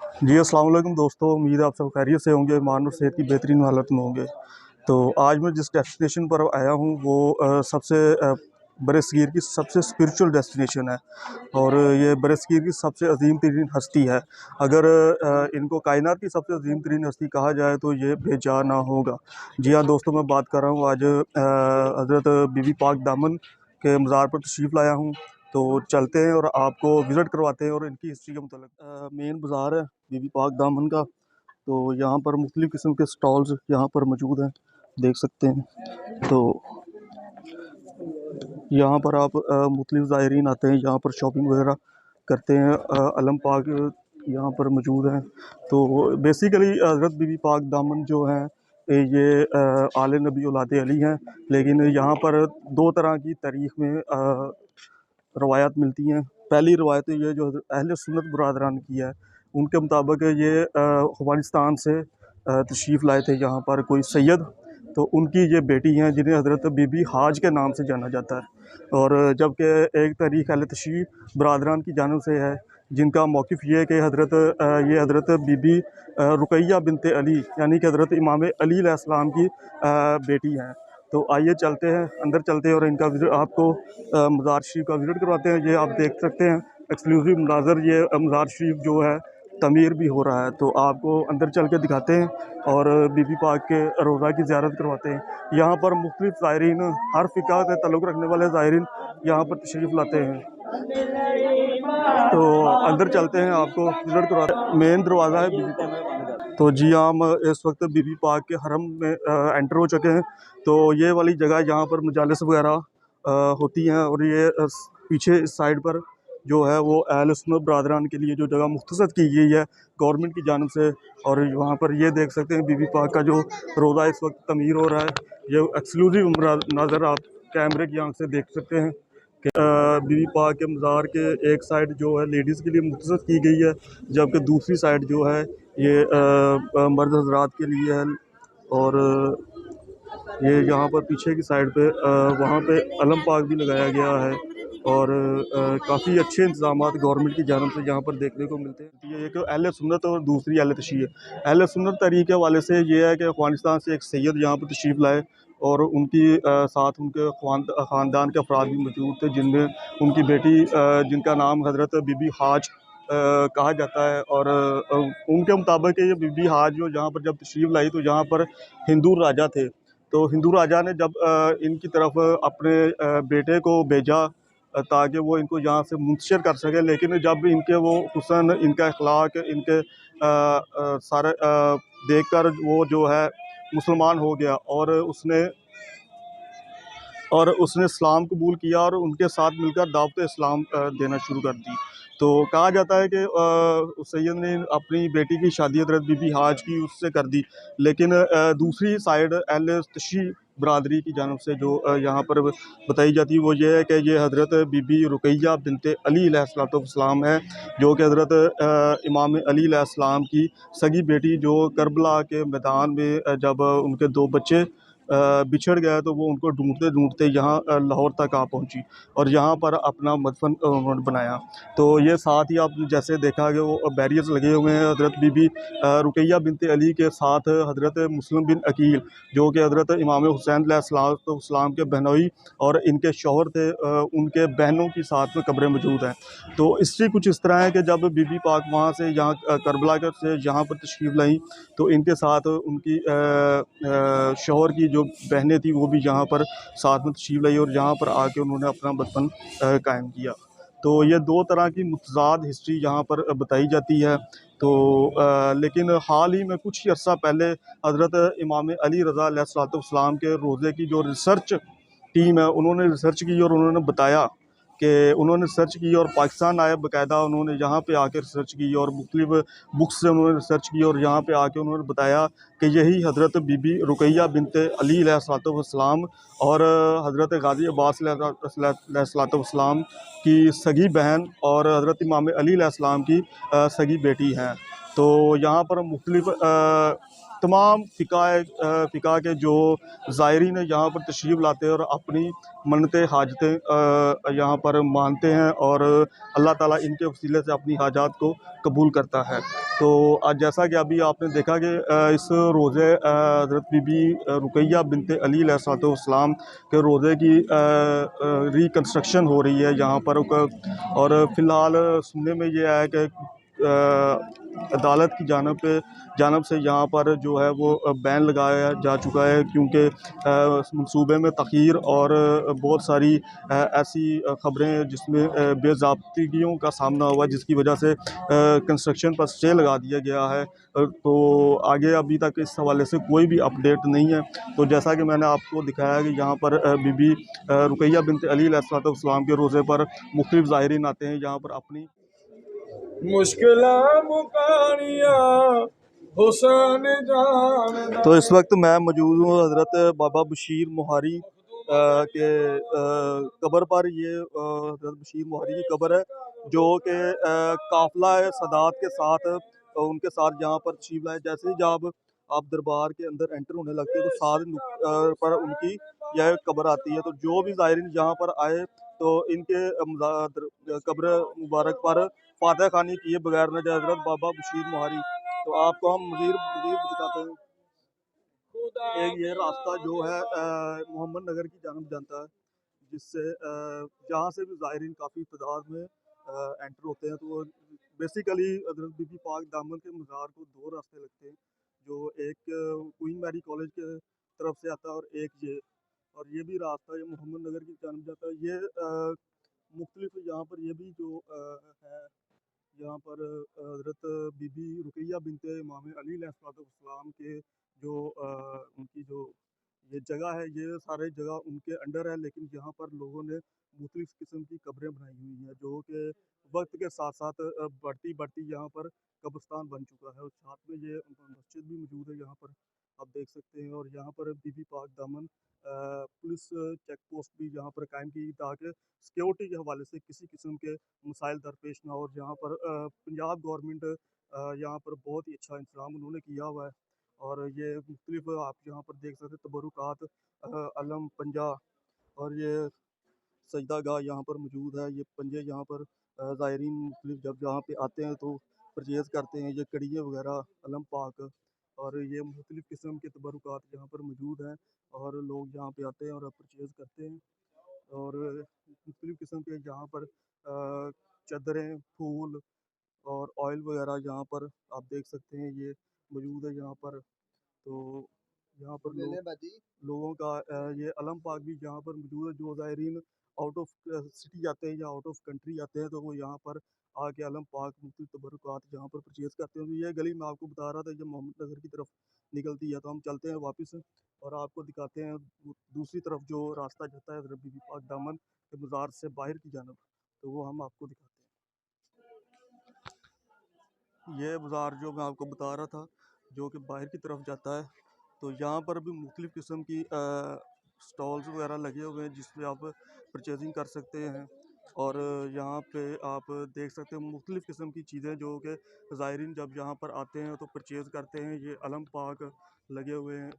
जी अस्सलाम वालेकुम दोस्तों, उम्मीद है आप सब खैरियत से होंगे, ईमान और सेहत की बेहतरीन हालत में होंगे। तो आज मैं जिस डेस्टिनेशन पर आया हूँ वो सबसे बरसगीर की सबसे स्पिरिचुअल डेस्टिनेशन है और ये बरसगीर की सबसे अजीम तरीन हस्ती है। अगर इनको कायनात की सबसे अजीम तरीन हस्ती कहा जाए तो ये बेजा ना होगा। जी हाँ दोस्तों, मैं बात कर रहा हूँ आज हज़रत बीबी पाक दामन के मज़ार पर तशरीफ़ लाया हूँ। तो चलते हैं और आपको विज़िट करवाते हैं और इनकी हिस्ट्री के मतलब मेन बाज़ार है बीबी पाक दामन का। तो यहाँ पर मुख्तलिफ़ किस्म के स्टॉल्स यहाँ पर मौजूद हैं, देख सकते हैं। तो यहाँ पर आप मुख्तलिफ़ ज़ायरीन आते हैं, यहाँ पर शॉपिंग वगैरह करते हैं। अलम पाक यहाँ पर मौजूद हैं। तो बेसिकली हज़रत बीबी पाक दामन जो हैं ये आले नबी औलाद अली हैं। लेकिन यहाँ पर दो तरह की तारीख़ में रवायात मिलती हैं। पहली रवायत ये जो अहले सुन्नत बरादरान की है, उनके मुताबिक ये अफ़गानिस्तान से तशरीफ़ लाए थे यहाँ पर कोई सैयद। तो उनकी ये बेटी हैं जिन्हें हज़रत बीबी हाज के नाम से जाना जाता है। और जबकि एक तारीख़ अहले तशरीफ़ बरादरान की जानिब से है जिनका मौक़िफ़ ये है कि ये हज़रत बीबी रुक़ैया बिनते अली यानी कि हज़रत इमाम अली अलैहिस्सलाम की बेटी हैं। तो आइए चलते हैं, अंदर चलते हैं और इनका विज़िट आपको मज़ार शरीफ का विज़िट करवाते हैं। ये आप देख सकते हैं एक्सक्लूसिव मनाज़र, ये मज़ार शरीफ जो है तमीर भी हो रहा है। तो आपको अंदर चल के दिखाते हैं और बीबी पाक के रोज़ा की ज़ियारत करवाते हैं। यहाँ पर मुख्तलिफ़ ज़ायरीन, हर फ़िक़ा से ताल्लुक़ रखने वाले ज़ायरीन यहाँ पर तशरीफ़ लाते हैं। तो अंदर चलते हैं, आपको विज़िट करवाते हैं। मेन दरवाज़ा है बीबी पाक। तो जी हम इस वक्त बीबी पाक के हरम में एंटर हो चुके हैं। तो ये वाली जगह जहाँ पर मजालिस वगैरह होती हैं और ये पीछे इस साइड पर जो है वो अहले सुन्नत बरादरान के लिए जो जगह मुख्तसर की गई है गवर्नमेंट की जानिब से। और वहाँ पर ये देख सकते हैं बीबी पाक का जो रोज़ा इस वक्त तमीर हो रहा है। ये एक्सक्लूसिव नज़र आप कैमरे की आंख से देख सकते हैं कि बीबी पाक के मज़ार के एक साइड जो है लेडीज़ के लिए मुख्तसर की गई है, जबकि दूसरी साइड जो है ये मर्द हजरात के लिए है। और ये यहाँ पर पीछे की साइड पे वहाँ पे अलम पाक भी लगाया गया है। और काफ़ी अच्छे इंतज़ामात गवर्नमेंट की जानिब से यहाँ पर देखने को मिलते हैं। ये एक अहले सुन्नत और दूसरी अहले तशय्युअ है। अहले सुन्नत तहरीक के हवाले से ये है कि अफ़गानिस्तान से एक सैयद यहाँ पर तशरीफ़ लाए और उनकी साथ उनके ख़ानदान के अफराद भी मौजूद थे, जिनमें उनकी बेटी जिनका नाम हज़रत बीबी हाज कहा जाता है। और उनके मुताबिक ये बीबी हाज जो यहाँ पर जब तशरीफ़ लाई तो यहाँ पर हिंदू राजा थे। तो हिंदू राजा ने जब इनकी तरफ अपने बेटे को भेजा ताकि वो इनको यहाँ से मुंतशिर कर सके, लेकिन जब इनके वो हुस्न, इनका अखलाक, इनके सारे देखकर वो जो है मुसलमान हो गया और उसने इस्लाम कबूल किया और उनके साथ मिलकर दावत इस्लाम देना शुरू कर दी। तो कहा जाता है कि उस सैयद ने अपनी बेटी की शादी हज़रत बीबी हाज की उससे कर दी। लेकिन दूसरी साइड अहले तशी बरादरी की जानिब से जो यहाँ पर बताई जाती है वो ये है कि ये हज़रत बीबी रुक़ैया बिनते अली अलैहिस्सलाम है, जो कि हज़रत इमाम अली अलैहिस्सलाम की सगी बेटी, जो करबला के मैदान में जब उनके दो बच्चे बिछड़ गया तो वो उनको ढूंढते ढूंढते यहाँ लाहौर तक आ पहुँची और यहाँ पर अपना मदफन उन्होंने बनाया। तो ये साथ ही आपने जैसे देखा कि वो बैरियर्स लगे हुए हैं हज़रत बीबी रुक़ैया बिनते अली के साथ हज़रत मुस्लिम बिन अकील, जो कि हज़रत इमाम हुसैन अलैहिस्सलाम के बहनोई और इनके शौहर थे, उनके बहनों की साथ में कब्रें मौजूद हैं। तो हिस्ट्री कुछ इस तरह है कि जब बीबी पाक वहाँ से यहाँ करबला से यहाँ पर तशरीफ़ लाई तो इनके साथ उनकी शौहर की जो बहनें थी वो भी यहाँ पर साथ में तशरीफ़ लाई और यहाँ पर आके उन्होंने अपना बचपन कायम किया। तो ये दो तरह की मुतज़ाद हिस्ट्री यहाँ पर बताई जाती है। तो लेकिन हाल ही में कुछ ही अर्सा पहले हज़रत इमाम अली रज़ा अलैहिस्सलाम के रोज़े की जो रिसर्च टीम है उन्होंने रिसर्च की और उन्होंने बताया कि उन्होंने सर्च की और पाकिस्तान आए, बाकायदा उन्होंने यहाँ पे आकर रिसर्च की और मुख्तलिफ बुक्स से उन्होंने रिसर्च की और यहाँ पे आके उन्होंने बताया कि यही हज़रत बीबी रुक़ैया बिनते अली अलैहिस्सलाम और हज़रत गाज़ी अब्बास अलैहिस्सलाम की सगी बहन और हज़रत इमाम अली अलैहिस्सलाम की सगी बेटी हैं। तो यहाँ पर मुख्तलिफ तमाम फ़िका के जो ज़ायरीन यहाँ पर तशरीफ़ लाते हैं और अपनी मन्नतें हाजतें यहाँ पर मानते हैं और अल्लाह ताला इनके वसीले से अपनी हाजात को कबूल करता है। तो आज जैसा कि अभी आपने देखा कि इस रोज़े हज़रत बीबी रुकैया बिनते अली अलैहिस्सलाम के रोज़े की रिकंस्ट्रक्शन हो रही है यहाँ पर और फ़िलहाल सुनने में ये आया कि अदालत की जानब से यहाँ पर जो है वो बैन लगाया जा चुका है, क्योंकि मंसूबे में तख़ीर और बहुत सारी ऐसी ख़बरें जिसमें बेज़ाब्तिगियों का सामना हुआ, जिसकी वजह से कंस्ट्रक्शन पर स्टे लगा दिया गया है। तो आगे अभी तक इस हवाले से कोई भी अपडेट नहीं है। तो जैसा कि मैंने आपको दिखाया कि यहाँ पर बीबी रुकैया बिनत अली अलैहिस्सलाम के रोज़े पर मुख्तलिफ ज़ायरीन आते हैं यहाँ पर अपनी मुश्किलां मुकानियां हुसैन जान। तो इस वक्त मैं मौजूद हूँ हज़रत बाबा बशीर मोहारी के कब्र पर। ये हज़रत बशीर मोहारी की कब्र है, जो कि काफ़िला सदात के साथ उनके साथ यहाँ पर तशरीफ़ लाए। जैसे ही जब आप दरबार के अंदर एंटर होने लगते हैं तो साथ पर उनकी यह कब्र आती है। तो जो भी ज़ायरीन यहाँ पर आए तो इनके कब्र मुबारक पर फातह खानी किए बगैर न जाए हज़रत बाबा बशीर मोहारी। तो आपको हम मज़ीद दिखाते हैं। एक ये रास्ता जो है मोहम्मद नगर की जानब जाता है, जिससे जहाँ से भी ज़ायरीन काफ़ी तादाद में एंटर होते हैं। तो बेसिकली हज़रत बीबी पाक दामन के मज़ार को दो रास्ते लगते हैं, जो एक क्वीन मैरी कॉलेज के तरफ से आता है और एक ये भी रास्ता ये मोहम्मद नगर की जानब जाता है। ये मुख्तलिफ यहाँ पर ये भी जो है यहाँ पर हज़रत बीबी रुकैया बिनते इमाम अली अलैहिस्सलाम के जो उनकी जो ये जगह है, ये सारे जगह उनके अंडर है, लेकिन यहाँ पर लोगों ने मुख्तलिफ़ किस्म की कब्रें बनाई हुई हैं, जो कि वक्त के साथ साथ बढ़ती बढ़ती यहाँ पर कब्रिस्तान बन चुका है। और साथ में ये मस्जिद भी मौजूद है यहाँ पर, आप देख सकते हैं। और यहाँ पर बीबी पाक दामन पुलिस चेक पोस्ट भी यहाँ पर कायम की, ताकि सिक्योरिटी के हवाले से किसी किस्म के मसाइल दरपेश ना हो। और यहाँ पर पंजाब गवर्नमेंट यहाँ पर बहुत ही अच्छा इंतज़ाम उन्होंने किया हुआ है। और ये मुख्तलिफ आप यहाँ पर देख सकते हैं तबरुकात अलम पंजा, और ये सजदा गाह यहाँ पर मौजूद है। ये पंजे यहाँ पर ज़ायरीन मुख्तलिफ जब यहाँ पे आते हैं तो परचेज़ करते हैं, ये कड़ियाँ वगैरह अलम पाक, और ये मुख्तलिफ़ किस्म के तबरुकात यहाँ पर मौजूद हैं। और लोग यहाँ पे आते हैं और परचेज़ करते हैं। और मुख्तलिफ़ किस्म के यहाँ पर चद्दरें, फूल और ऑयल वगैरह यहाँ पर आप देख सकते हैं, ये मौजूद है यहाँ पर। तो यहाँ पर लोगों का ये अलम पाक भी यहाँ पर मौजूद है। जो ज़ायरीन आउट ऑफ सिटी जाते हैं या आउट ऑफ कंट्री जाते हैं, तो वो यहाँ पर आके अलम पाक मुख्तलिफ तबरुकात यहाँ पर परचेज़ करते हैं। तो ये गली मैं आपको बता रहा था, ये मोहम्मद नगर की तरफ निकलती है। तो हम चलते हैं वापस और आपको दिखाते हैं दूसरी तरफ जो रास्ता जाता है हज़रत बीबी पाक दामन के मज़ार से बाहर की जानब, तो वो हम आपको दिखाते हैं। ये बाज़ार जो मैं आपको बता रहा था, जो कि बाहर की तरफ जाता है, तो यहाँ पर भी मुख्तलिफ़ किस्म की स्टॉल्स वगैरह लगे हुए हैं, जिसमें आप परचेजिंग कर सकते हैं। और यहाँ पे आप देख सकते हैं मुख्तलिफ़ किस्म की चीज़ें जो कि ज़ायरीन जब यहाँ पर आते हैं तो परचेज़ करते हैं। ये अलम पाक लगे हुए हैं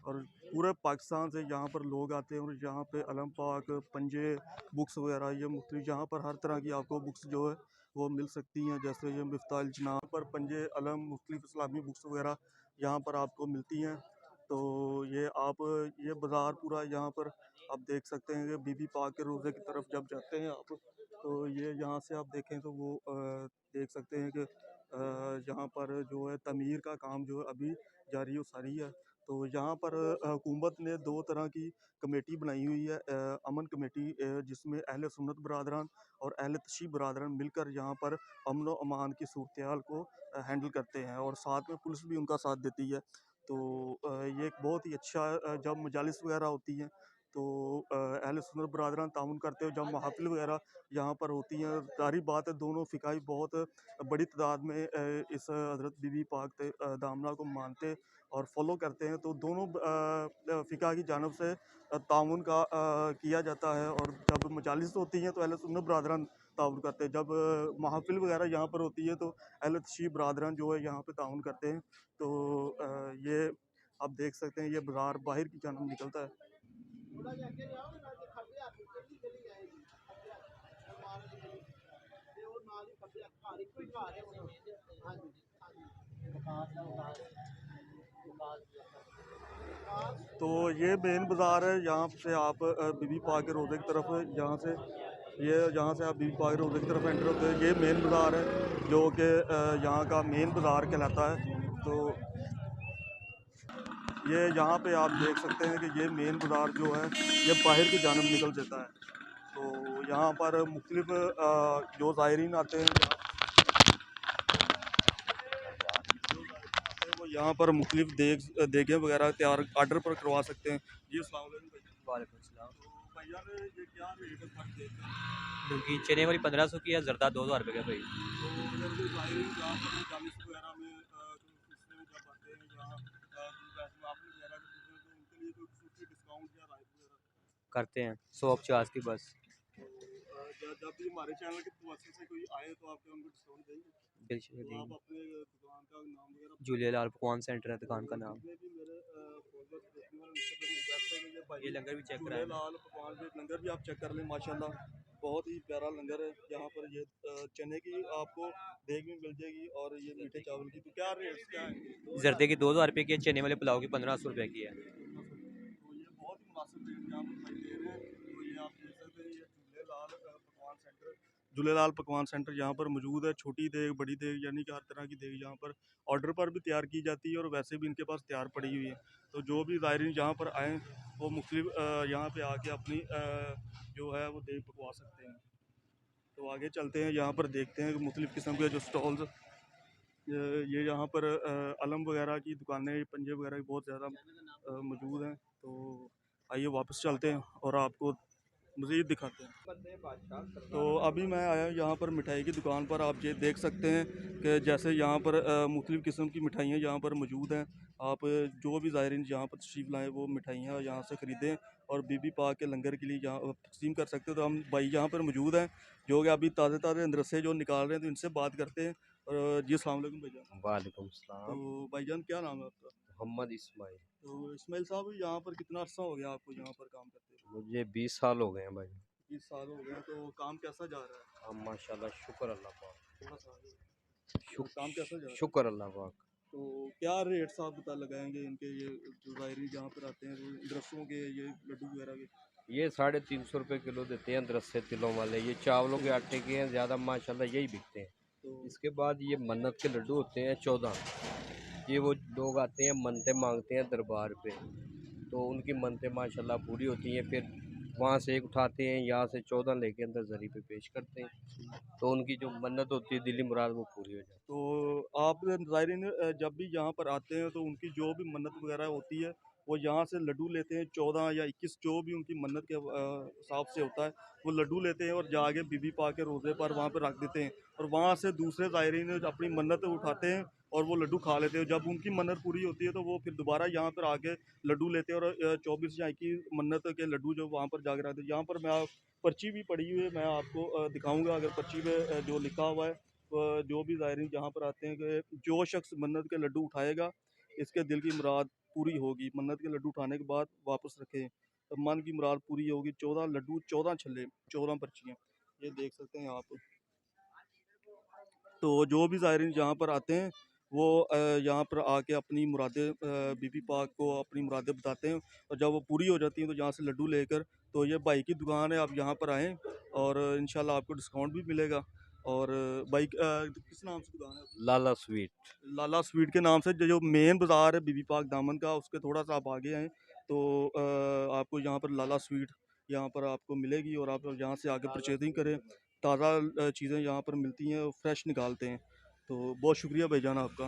और पूरे पाकिस्तान से यहाँ पर लोग आते हैं। और यहाँ पे अलम पाक पंजे बुक्स वगैरह ये मुख्तलिफ यहाँ पर हर तरह की आपको बुक्स जो है वो मिल सकती हैं। जैसे ये मिफ्ताह जनाब पर पंजे अलम मुख्तलिफ इस्लामी बुक्स वगैरह यहाँ पर आपको मिलती हैं। तो ये आप ये बाज़ार पूरा यहाँ पर आप देख सकते हैं कि बीबी पाक के रोज़े की तरफ जब जाते हैं आप, तो ये यहाँ से आप देखें तो वो देख सकते हैं कि यहाँ पर जो है तमीर का काम जो है अभी जारी व सारी है। तो यहाँ पर हुकूमत ने दो तरह की कमेटी बनाई हुई है, अमन कमेटी, जिसमें अहले सुन्नत बरादरान और अहले तशीह बरादरान मिलकर यहाँ पर अमन व अमान की सूरत को हैंडल करते हैं, और साथ में पुलिस भी उनका साथ देती है। तो ये एक बहुत ही अच्छा जब मजालिस वगैरह होती हैं तो अहले सुन्नत बरादरान ताउन करते हो जब महफ़िल वगैरह यहाँ पर होती हैं। ज़ाहिर बात है दोनों फ़िक़ाही बहुत बड़ी तादाद में इस हज़रत बीबी पाक दामना को मानते और फ़ॉलो करते हैं। तो दोनों फ़िक़ा की जानिब से ताउन का किया जाता है और जब मजालिस होती हैं तो अहले सुन्नत बरादरान ताउन करते हैं। जब महफ़िल वगैरह यहाँ पर होती है तो अहले तशरीफ़ बरादरान जो है यहाँ पे ताउन करते हैं। तो ये आप देख सकते हैं ये बाज़ार बाहर की जानिब निकलता है। तो ये मेन बाज़ार है, यहाँ से आप बीबी पाक के रोज़े की तरफ यहाँ से आप बीबी पाक के रोज़े की तरफ एंटर होते हैं। ये मेन बाज़ार है जो कि यहाँ का मेन बाज़ार कहलाता है। तो ये यहाँ पे आप देख सकते हैं कि ये मेन बाज़ार जो है ये बाहर की जानिब निकल जाता है। तो यहाँ पर मुख्तलिफ़ जो ज़ायरीन आते हैं वो यहाँ पर मुख्तलिफ़ देगें वगैरह तैयार आर्डर पर करवा सकते हैं। जी अस्सलाम वालेकुम भैया। वालेकुम सलाम। तो भैया ये क्या रेट है पर देग का? क्योंकि चने वाली 1500 की है, ज़रदा 2000 रुपये का भाई। तो अगर कोई ज़ायरीन जहाँ पर मजालिस वगैरह में सिलसिले में जब आते हैं यहाँ वैसे महफ़िल वगैरह के सिलसिले में तो उनके लिए कोई ख़ुसूसी डिस्काउंट या राइट वगैरह? करते हैं 150 की बस। जब भी हमारे चैनल के वजह से कोई आए तो आप उनको डिस्काउंट देंगे? तो आप अपने दुकान का नाम वगैरह झूलेलाल पकवान सेंटर है दुकान का नाम। जितने भी मेरे फॉलोअर्स देखने वाले उनसे मेरी रिक्वेस्ट है कि ये भाई ये लंगर भी चेक कराएं। झूलेलाल पकवान के लंगर भी आप चेक कर लें। माशाल्लाह बहुत ही प्यारा लंगर है। यहाँ पर ये चने की आपको देग भी मिल जाएगी और ये मीठे चावल की। तो क्या रेट्स क्या है? जर्दे की 2000 रुपये की है, चने वाले पुलाव की 1500 रुपये की है। तो ये बहुत ही मुनासिब रेट यहाँ पर भाई दे रहे हैं। तो ये आप देख सकते हैं ये झूलेलाल पकवान सेंटर यहाँ पर मौजूद है। छोटी देग बड़ी देग यानी कि हर तरह की देग यहाँ पर ऑर्डर पर भी तैयार की जाती है और वैसे भी इनके पास तैयार पड़ी हुई है। तो जो भी ज़ायरीन यहाँ पर आएँ वो मुख्तलिफ यहाँ पे आके अपनी जो है वो देग पकवा सकते हैं। तो आगे चलते हैं, यहाँ पर देखते हैं कि मुख्तलिफ़ किस्म के जो स्टॉल्स ये यहाँ पर अलम वगैरह की दुकानें, पंजे वगैरह की बहुत ज़्यादा मौजूद हैं। तो आइए वापस चलते हैं और आपको मज़ीद दिखाते हैं। तो अभी मैं आया हूँ यहाँ पर मिठाई की दुकान पर। आप ये देख सकते हैं कि जैसे यहाँ पर मुख्तलिफ़ किस्म की मिठाइयाँ यहाँ पर मौजूद हैं। आप जो भी ज़ायरीन यहाँ पर तशरीफ़ लाएँ वो मिठाइयाँ यहाँ से ख़रीदें और बीबी पाक के लंगर के लिए यहाँ तक़सीम कर सकते हो। तो हम भाई यहाँ पर मौजूद हैं जो कि अभी ताज़े अंदरसे जो निकाल रहे हैं, तो इनसे बात करते हैं। जी अस्सलाम वालेकुम भाईजान। वालेकुम तो सलाम। भाईजान क्या नाम है आपका? मोहम्मद इस्माइल। तो इस्माइल साहब यहाँ पर कितना अर्सा हो गया आपको यहाँ पर काम करते हुए? मुझे 20 साल हो गए हैं भाई। 20 साल हो गए हैं। तो काम कैसा जा रहा है? हाँ माशाल्लाह, शुक्र अल्लाह पाक। थोड़ा सा आगे। तो काम कैसा जा रहा है? शुक्र अल्लाह पाक। तो क्या रेट्स आप बता लगाएंगे इनके, ये जो ज़ायरीन जहाँ पर आते हैं दरसों के, ये लड्डू वगैरह के? ये 350 रुपये किलो देते हैं दरसे तिलों वाले। ये चावलों के आटे के हैं ज़्यादा, माशाल्लाह यही बिकते हैं। तो इसके बाद ये मन्नत के लड्डू होते हैं 14। ये वो लोग आते हैं मनते मांगते हैं दरबार पे, तो उनकी मनते माशाल्लाह पूरी होती हैं। फिर वहाँ से एक उठाते हैं, यहाँ से 14 लेके अंदर जरी पे पेश करते हैं, तो उनकी जो मन्नत होती है दिली मुराद वो पूरी हो जाती है। तो आप ज़ायरीन जब भी यहाँ पर आते हैं तो उनकी जो भी मन्नत वगैरह होती है वो यहाँ से लड्डू लेते हैं 14 या 21, जो भी उनकी मन्नत के हिसाब से होता है वो लड्डू लेते हैं और जाके बीबी पाक के रोज़े पर वहाँ पर रख देते हैं और वहाँ से दूसरे ज़ायरीन अपनी मन्नत उठाते हैं और वो लड्डू खा लेते हैं। जब उनकी मन्नत पूरी होती है तो वो फिर दोबारा यहाँ पर आके लड्डू लेते हैं और 24 या 21 मन्नत के लड्डू जो वहाँ पर जाके रखते हैं। यहाँ पर मैं पर्ची भी पड़ी हुई है, मैं आपको दिखाऊँगा। अगर पर्ची पे जो लिखा हुआ है जो भी ज़ायरीन जहाँ पर आते हैं कि जो शख्स मन्नत के लड्डू उठाएगा इसके दिल की मुराद पूरी होगी। मन्नत के लड्डू उठाने के बाद वापस रखें तो मन की मुराद पूरी होगी। 14 लड्डू, 14 छल्ले, 14 पर्चियाँ, ये देख सकते हैं आप। तो जो भी ज़ायरीन यहाँ पर आते हैं वो यहाँ पर आके अपनी मुरादें बीबी पाक को अपनी मुरादें बताते हैं और जब वो पूरी हो जाती हैं तो यहाँ से लड्डू लेकर, तो ये भाई की दुकान है, आप यहाँ पर आएँ और इंशाल्लाह आपको डिस्काउंट भी मिलेगा। और भाई किस नाम से दुकान है? लाला स्वीट। लाला स्वीट के नाम से। जो मेन बाज़ार है बीबी पाक दामन का उसके थोड़ा सा आप आगे आएँ तो आपको यहाँ पर लाला स्वीट यहाँ पर आपको मिलेगी और आप यहाँ से आके परचेजिंग करें। ताज़ा चीज़ें यहाँ पर मिलती हैं और फ्रेश निकालते हैं। तो बहुत शुक्रिया भाईजान आपका।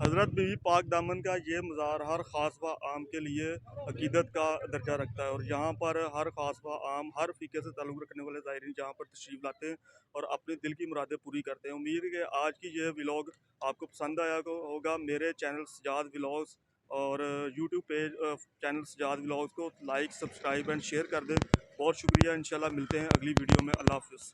हज़रत बीवी पाक दामन का ये मज़ार हर ख़ास व आम के लिए अकीदत का दर्जा रखता है और यहाँ पर हर ख़ास व आम हर फ़िके से ताल्लुक़ रखने वाले ज़ायरीन यहाँ पर तशरीफ़ लाते हैं और अपने दिल की मुरादें पूरी करते हैं। उम्मीद है कि आज की ये व्लॉग आपको पसंद आया होगा। मेरे चैनल सजाद व्लॉग्स और YouTube page channel Sajad vlogs को लाइक, सब्सक्राइब एंड शेयर कर दें। बहुत शुक्रिया। इंशाल्लाह मिलते हैं अगली वीडियो में। अल्लाह हाफ़िज़।